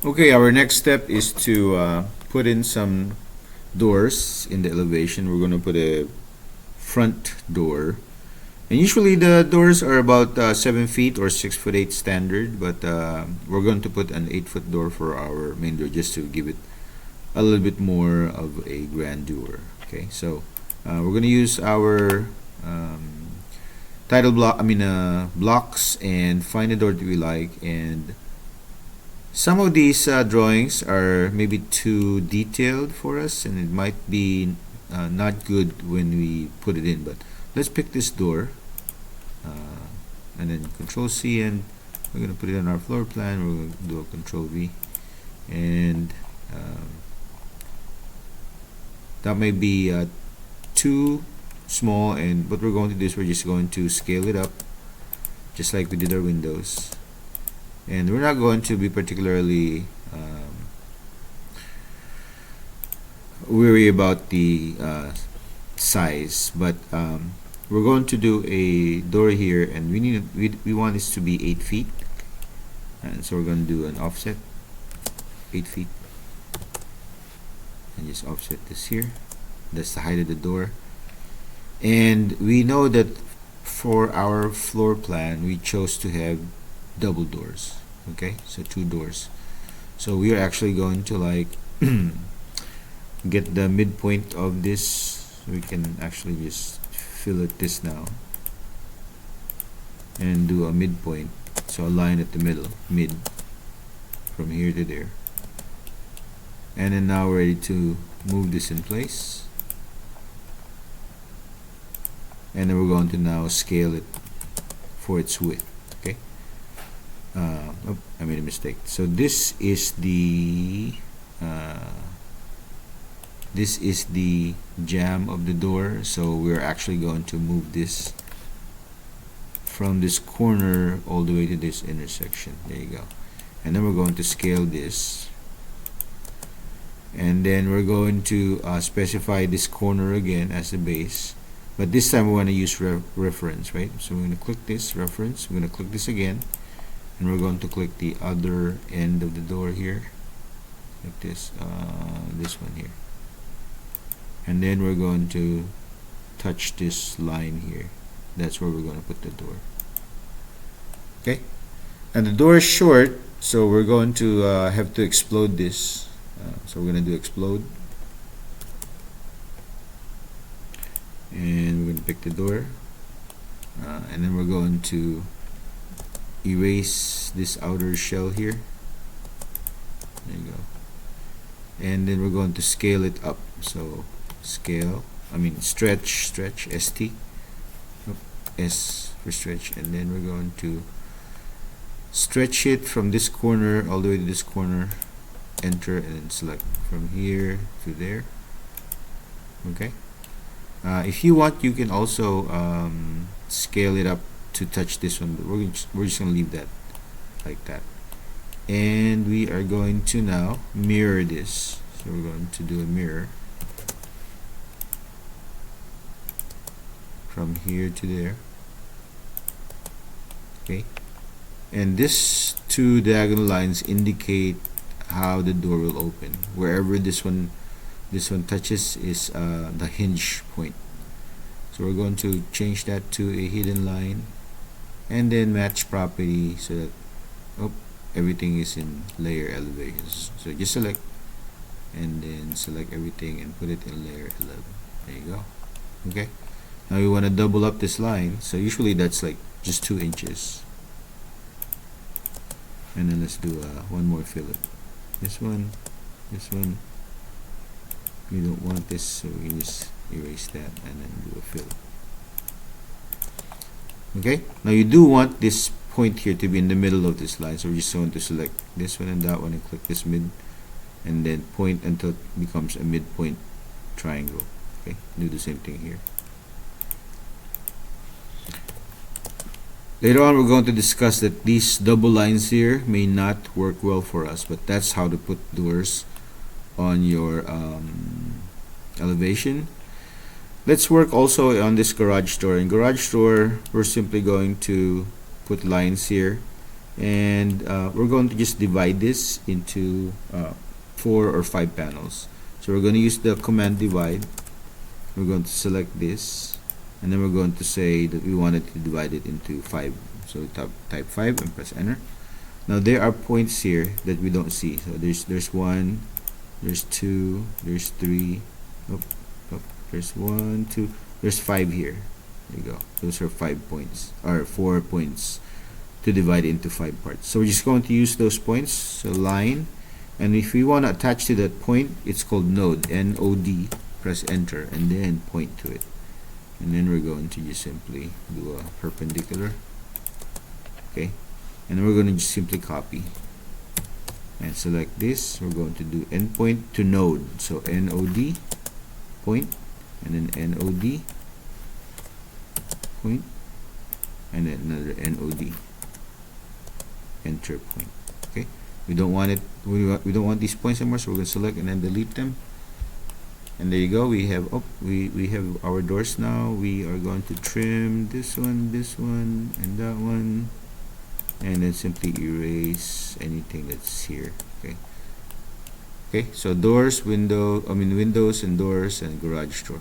Okay, our next step is to put in some doors in the elevation. We're going to put a front door. And usually the doors are about 7 feet or 6'8" standard, but we're going to put an 8-foot door for our main door just to give it a little bit more of a grandeur. Okay, so we're going to use our title block, blocks, and find a door that we like. And some of these drawings are maybe too detailed for us, and it might be not good when we put it in. But let's pick this door, and then Control C, and we're going to put it on our floor plan. We're going to do a Control V, and that may be too small. And what we're going to do is we're just going to scale it up, just like we did our windows. And we're not going to be particularly worry about the size, but we're going to do a door here, and we want this to be 8 feet, and so we're going to do an offset 8 feet, and just offset this here. That's the height of the door. And we know that for our floor plan we chose to have double doors. Okay, so 2 doors. So we are actually going to like get the midpoint of this. We can actually just fillet this now and do a midpoint, so a line at the middle, mid, from here to there. And then now we're ready to move this in place, and then we're going to now scale it for its width. Okay. Oh, I made a mistake. So this is the jamb of the door. So we're actually going to move this from this corner all the way to this intersection. There you go. And then we're going to scale this, and then we're going to specify this corner again as the base, but this time we want to use reference, right? So we're going to click this reference, we're going to click this again, and we're going to click the other end of the door here, like this one here, and then we're going to touch this line here. That's where we're going to put the door. Okay, and the door is short, so we're going to have to explode this. So we're going to do explode, and we're going to pick the door, and then we're going to erase this outer shell here. There you go. And then we're going to scale it up. So scale, stretch, ST, S for stretch, and then we're going to stretch it from this corner all the way to this corner. Enter, and then select from here to there. Okay. If you want, you can also scale it up to touch this one, but we're just going to leave that like that. And we are going to now mirror this. So we're going to do a mirror from here to there. Okay. And these 2 diagonal lines indicate how the door will open. Wherever this one touches is the hinge point. So we're going to change that to a hidden line, and then match property so that everything is in layer elevations. So just select, and then select everything and put it in layer 11. There you go. Okay. Now we want to double up this line. So usually that's like just 2 inches. And then let's do one more fillet. This one. We don't want this, so we can just erase that and then do a fillet. Okay. Now you do want this point here to be in the middle of this line, so we're just going to select this one and that one and click this mid, and then point until it becomes a midpoint triangle. Okay. Do the same thing here. Later on, we're going to discuss that these double lines here may not work well for us, but that's how to put doors on your elevation. Let's work also on this garage door. In garage door, we're simply going to put lines here, and we're going to just divide this into 4 or 5 panels. So we're going to use the command divide. We're going to select this, and then we're going to say that we wanted to divide it into 5. So type 5 and press enter. Now there are points here that we don't see. So there's 1, there's 2, there's 3, there's 1, 2, there's 5 here. There you go. Those are 5 points, or 4 points to divide into 5 parts. So we're just going to use those points. So line, and if we want to attach to that point, it's called node, N-O-D. Press enter and then point to it, and then we're going to just simply do a perpendicular. Okay, and then we're going to just simply copy and select this. We're going to do endpoint to node, so N-O-D point, and then N-O-D point, and then another N-O-D enter point. Okay, we don't want it, we don't want these points anymore, so we're going to select and then delete them. And there you go, we have we have our doors now. We are going to trim this one, and that one, and then simply erase anything that's here. Okay, so doors, windows and doors and garage door.